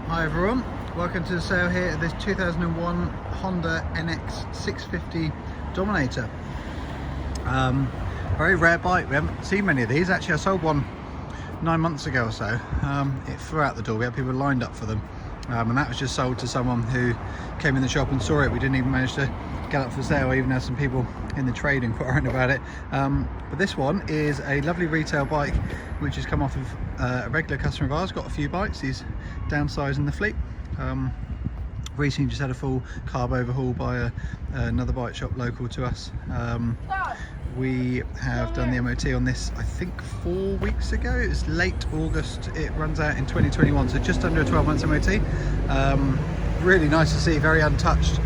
Hi everyone, welcome to the sale here at this 2001 Honda NX 650 Dominator. Very rare bike. We haven't seen many of these. Actually, I sold one 9 months ago or so. It flew out the door. We had people lined up for them, and that was just sold to someone who came in the shop and saw it. We didn't even manage to get up for sale. I even had some people in the trade inquiring about it. But this one is a lovely retail bike which has come off of a regular customer of ours. Got a few bikes. He's downsizing the fleet. Recently just had a full carb overhaul by another bike shop local to us. We have done the MOT on this, I think 4 weeks ago. It was late August. It runs out in 2021, so just under a 12 months MOT. Really nice to see, very untouched.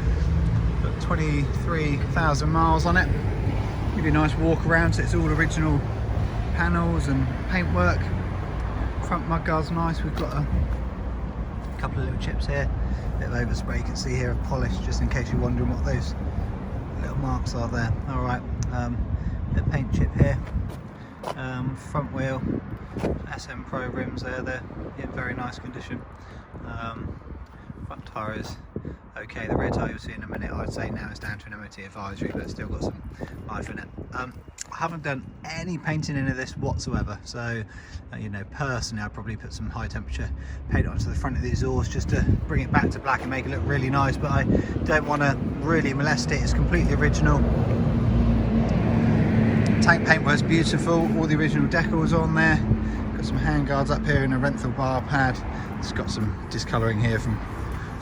Got 23,000 miles on it. Give you a nice walk around. So it's all original panels and paintwork. Front mudguard's nice. We've got a couple of little chips here. Bit of overspray you can see here of polish, just in case you're wondering what those little marks are there. All right. The paint chip here, front wheel, SM Pro rims there, they're in very nice condition. Front tyre is okay, the rear tyre you'll see in a minute. I'd say now it's down to an MOT advisory, but it's still got some life in it. I haven't done any painting into this whatsoever, so you know, personally I'd probably put some high temperature paint onto the front of the exhaust just to bring it back to black and make it look really nice, but I don't want to really molest it. It's completely original. Tank paintwork's beautiful, all the original decals on there. Got some handguards up here and a Renthal bar pad. It's got some discolouring here from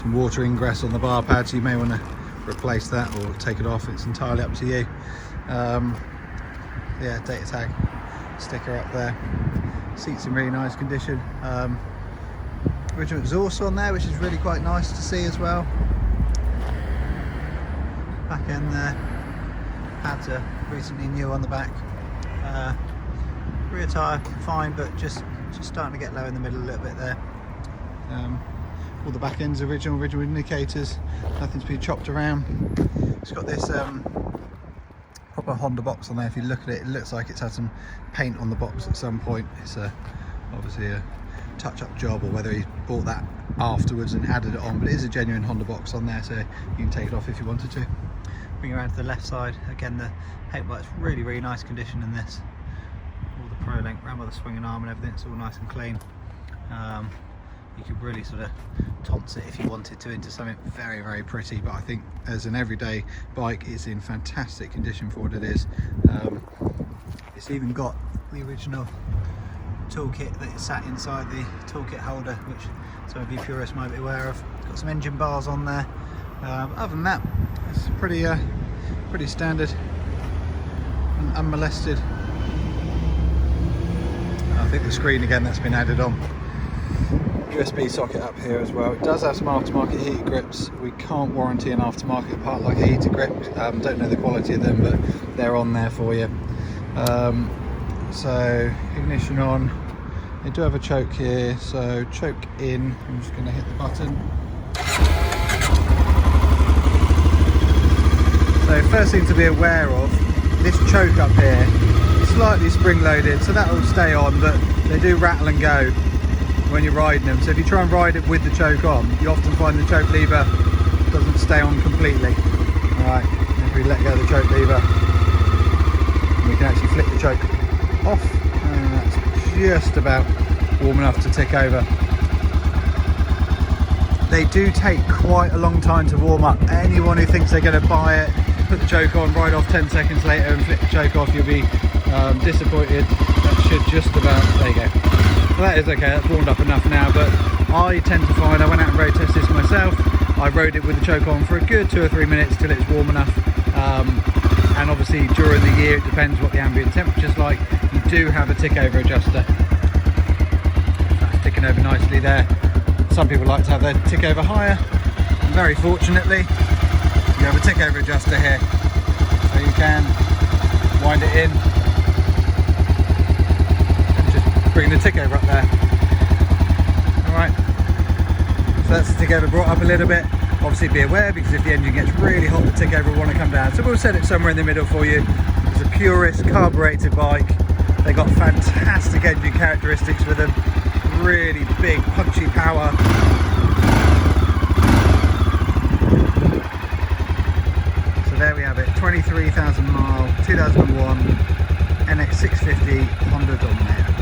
some water ingress on the bar pad, so you may want to replace that or take it off. It's entirely up to you. Yeah, data tag sticker up there. Seats in really nice condition. Original exhaust on there, which is really quite nice to see as well. Back end there. Pads are recently new on the back. Rear tyre fine, but just starting to get low in the middle a little bit there. All the back ends original indicators, nothing's been chopped around. It's got this proper Honda box on there. If you look at it, it looks like it's had some paint on the box at some point. It's obviously a touch-up job, or whether he bought that afterwards and added it on, but it is a genuine Honda box on there, so you can take it off if you wanted to. Bring around to the left side, again the paintwork's really nice condition in this. All the Pro Link around with the swinging arm and everything, it's all nice and clean. You could really sort of tons it if you wanted to into something very pretty, but I think as an everyday bike it's in fantastic condition for what it is. It's even got the original toolkit that is sat inside the toolkit holder, which some of you purists might be aware of. Got some engine bars on there. Other than that, it's pretty standard and unmolested. I think the screen again that's been added on. USB socket up here as well. It does have some aftermarket heated grips. We can't warranty an aftermarket part like a heated grip. Don't know the quality of them, but they're on there for you. So ignition on. They do have a choke here, so choke in. I'm just going to hit the button. So first thing to be aware of, this choke up here is slightly spring loaded, so that will stay on, but they do rattle and go when you're riding them. So if you try and ride it with the choke on, you often find the choke lever doesn't stay on completely. Alright, if we let go of the choke lever, we can actually flip the choke off, and that's just about warm enough to tick over. They do take quite a long time to warm up. Anyone who thinks they're going to buy it, put the choke on, ride off 10 seconds later and flip the choke off, you'll be disappointed. That should just about, there you go. Well, that is okay, that's warmed up enough now, but I tend to find, I went out and road tested this myself. I rode it with the choke on for a good 2 or 3 minutes till it's warm enough. And obviously during the year, it depends what the ambient temperature's like. You do have a tick over adjuster. That's ticking over nicely there. Some people like to have their tick over higher. And very fortunately, you have a tick over adjuster here, so you can wind it in and just bring the tick over up there. Alright, so that's the tick over brought up a little bit. Obviously be aware, because if the engine gets really hot, the tick over will want to come down. So we'll set it somewhere in the middle for you. It's a purist carbureted bike. They got fantastic engine characteristics with them. Really big punchy power, there we have it, 23,000 mile 2001 NX650 Honda Dominator.